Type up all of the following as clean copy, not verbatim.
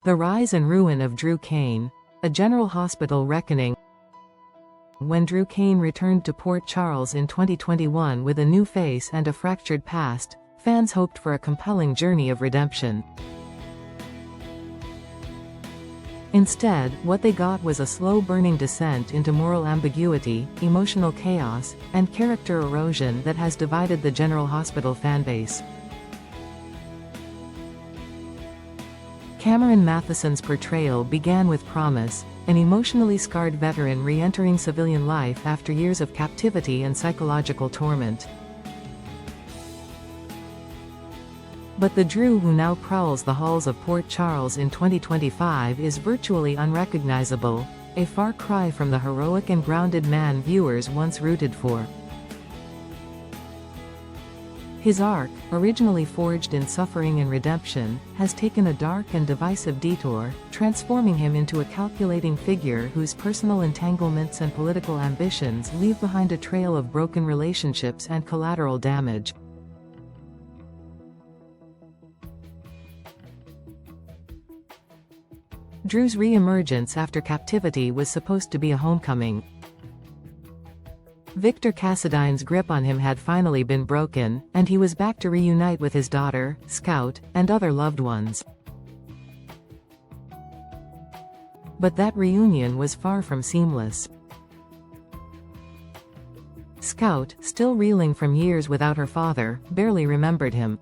The rise and ruin of Drew Cain. A General Hospital reckoning. When Drew Cain returned to Port Charles in 2021 with a new face and a fractured past, fans hoped for a compelling journey of redemption. Instead, what they got was a slow-burning descent into moral ambiguity, emotional chaos, and character erosion that has divided the General Hospital fanbase. Cameron Matheson's portrayal began with promise, an emotionally scarred veteran re-entering civilian life after years of captivity and psychological torment. But the Drew who now prowls the halls of Port Charles in 2025 is virtually unrecognizable, a far cry from the heroic and grounded man viewers once rooted for. His arc, originally forged in suffering and redemption, has taken a dark and divisive detour, transforming him into a calculating figure whose personal entanglements and political ambitions leave behind a trail of broken relationships and collateral damage. Drew's re-emergence after captivity was supposed to be a homecoming. Victor Cassadine's grip on him had finally been broken, and he was back to reunite with his daughter, Scout, and other loved ones. But that reunion was far from seamless. Scout, still reeling from years without her father, barely remembered him.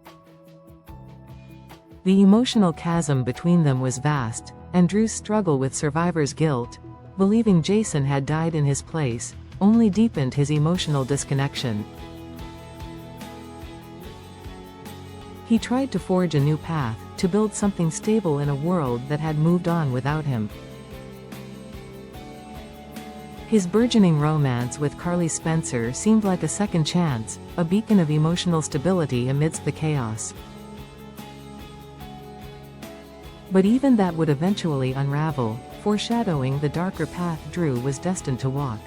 The emotional chasm between them was vast, and Drew's struggle with survivor's guilt, believing Jason had died in his place, only deepened his emotional disconnection. He tried to forge a new path, to build something stable in a world that had moved on without him. His burgeoning romance with Carly Spencer seemed like a second chance, a beacon of emotional stability amidst the chaos. But even that would eventually unravel, foreshadowing the darker path Drew was destined to walk.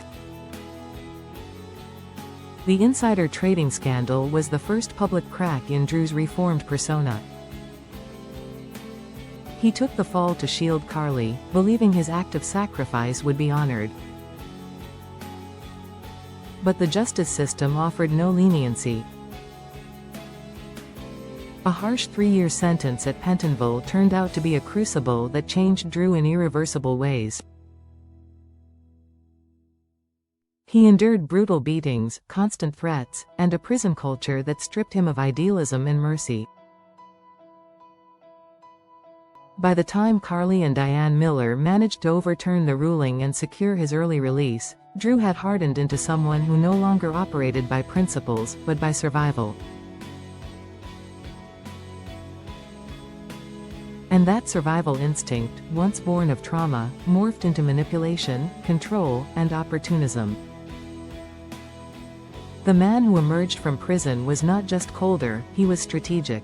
The insider trading scandal was the first public crack in Drew's reformed persona. He took the fall to shield Carly, believing his act of sacrifice would be honored. But the justice system offered no leniency. A harsh 3-year sentence at Pentonville turned out to be a crucible that changed Drew in irreversible ways. He endured brutal beatings, constant threats, and a prison culture that stripped him of idealism and mercy. By the time Carly and Diane Miller managed to overturn the ruling and secure his early release, Drew had hardened into someone who no longer operated by principles, but by survival. And that survival instinct, once born of trauma, morphed into manipulation, control, and opportunism. The man who emerged from prison was not just colder, he was strategic.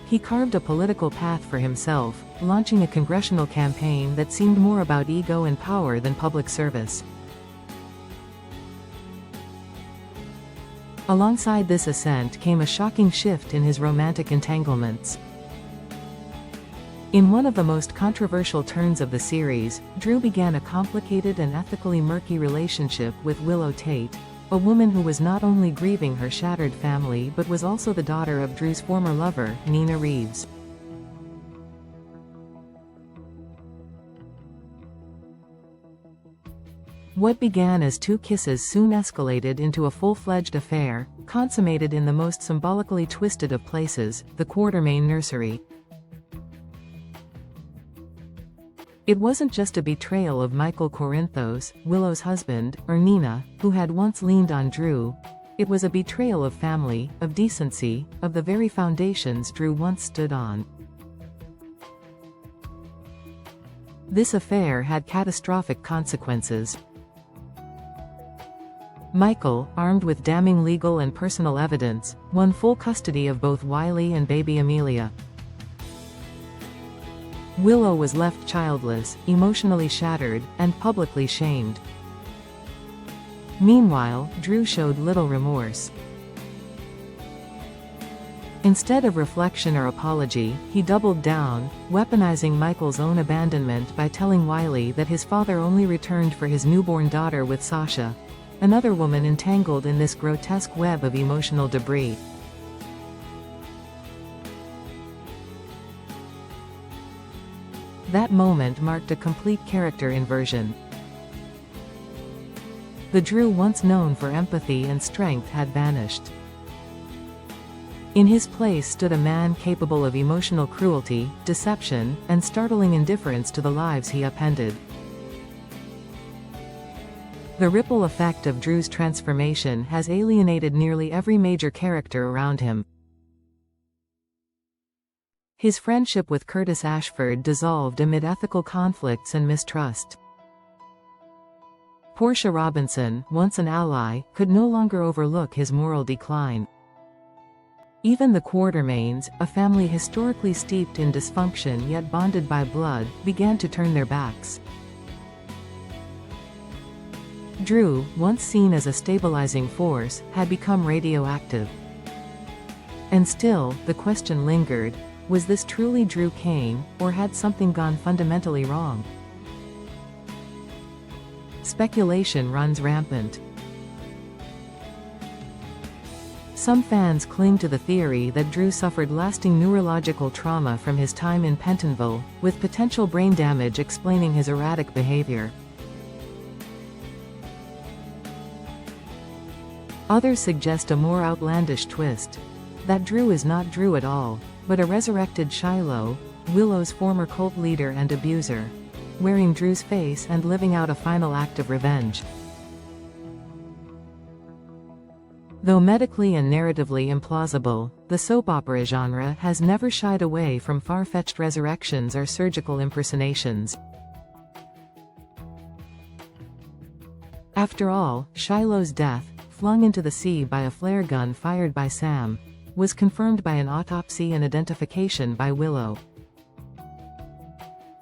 He carved a political path for himself, launching a congressional campaign that seemed more about ego and power than public service. Alongside this ascent came a shocking shift in his romantic entanglements. In one of the most controversial turns of the series, Drew began a complicated and ethically murky relationship with Willow Tate, a woman who was not only grieving her shattered family but was also the daughter of Drew's former lover, Nina Reeves. What began as 2 kisses soon escalated into a full-fledged affair, consummated in the most symbolically twisted of places, the Quartermaine nursery. It wasn't just a betrayal of Michael Corinthos, Willow's husband, or Nina, who had once leaned on Drew. It was a betrayal of family, of decency, of the very foundations Drew once stood on. This affair had catastrophic consequences. Michael, armed with damning legal and personal evidence, won full custody of both Wiley and baby Amelia. Willow was left childless, emotionally shattered, and publicly shamed. Meanwhile, Drew showed little remorse. Instead of reflection or apology, he doubled down, weaponizing Michael's own abandonment by telling Wiley that his father only returned for his newborn daughter with Sasha, another woman entangled in this grotesque web of emotional debris. That moment marked a complete character inversion. The Drew once known for empathy and strength had vanished. In his place stood a man capable of emotional cruelty, deception, and startling indifference to the lives he upended. The ripple effect of Drew's transformation has alienated nearly every major character around him. His friendship with Curtis Ashford dissolved amid ethical conflicts and mistrust. Portia Robinson, once an ally, could no longer overlook his moral decline. Even the Quartermaines, a family historically steeped in dysfunction yet bonded by blood, began to turn their backs. Drew, once seen as a stabilizing force, had become radioactive. And still, the question lingered, was this truly Drew Cain, or had something gone fundamentally wrong? Speculation runs rampant. Some fans cling to the theory that Drew suffered lasting neurological trauma from his time in Pentonville, with potential brain damage explaining his erratic behavior. Others suggest a more outlandish twist. That Drew is not Drew at all, but a resurrected Shiloh, Willow's former cult leader and abuser, wearing Drew's face and living out a final act of revenge. Though medically and narratively implausible, the soap opera genre has never shied away from far-fetched resurrections or surgical impersonations. After all, Shiloh's death, flung into the sea by a flare gun fired by Sam, was confirmed by an autopsy and identification by Willow.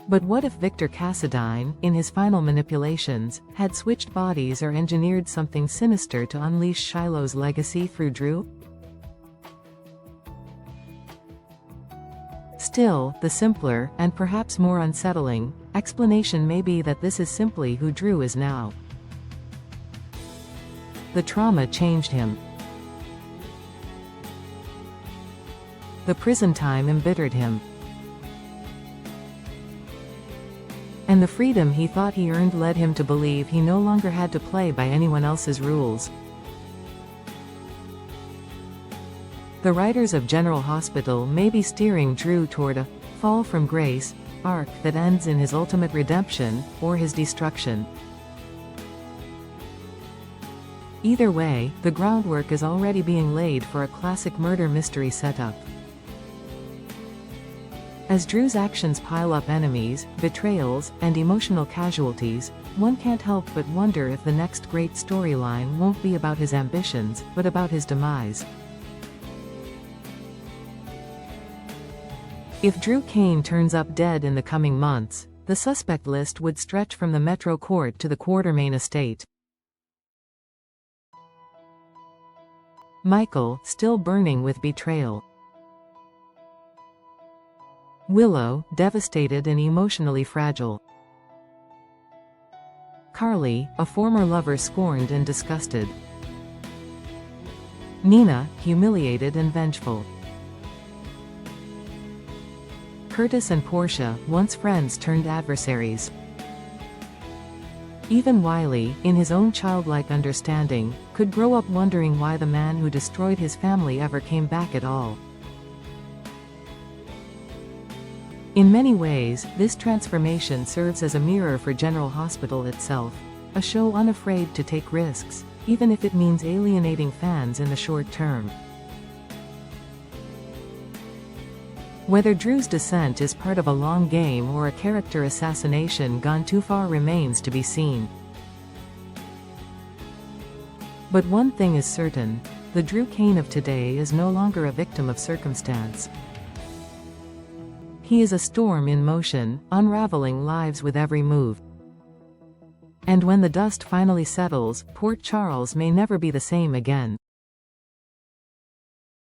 But what if Victor Cassadine, in his final manipulations, had switched bodies or engineered something sinister to unleash Shiloh's legacy through Drew? Still, the simpler, and perhaps more unsettling, explanation may be that this is simply who Drew is now. The trauma changed him. The prison time embittered him. And the freedom he thought he earned led him to believe he no longer had to play by anyone else's rules. The writers of General Hospital may be steering Drew toward a fall from grace arc that ends in his ultimate redemption, or his destruction. Either way, the groundwork is already being laid for a classic murder mystery setup. As Drew's actions pile up enemies, betrayals, and emotional casualties, one can't help but wonder if the next great storyline won't be about his ambitions, but about his demise. If Drew Cain turns up dead in the coming months, the suspect list would stretch from the Metro Court to the Quartermaine estate. Michael, still burning with betrayal. Willow, devastated and emotionally fragile. Carly, a former lover scorned and disgusted. Nina, humiliated and vengeful. Curtis and Portia, once friends turned adversaries. Even Wiley, in his own childlike understanding, could grow up wondering why the man who destroyed his family ever came back at all. In many ways, this transformation serves as a mirror for General Hospital itself, a show unafraid to take risks, even if it means alienating fans in the short term. Whether Drew's descent is part of a long game or a character assassination gone too far remains to be seen. But one thing is certain, the Drew Cain of today is no longer a victim of circumstance. He is a storm in motion, unraveling lives with every move. And when the dust finally settles, Port Charles may never be the same again.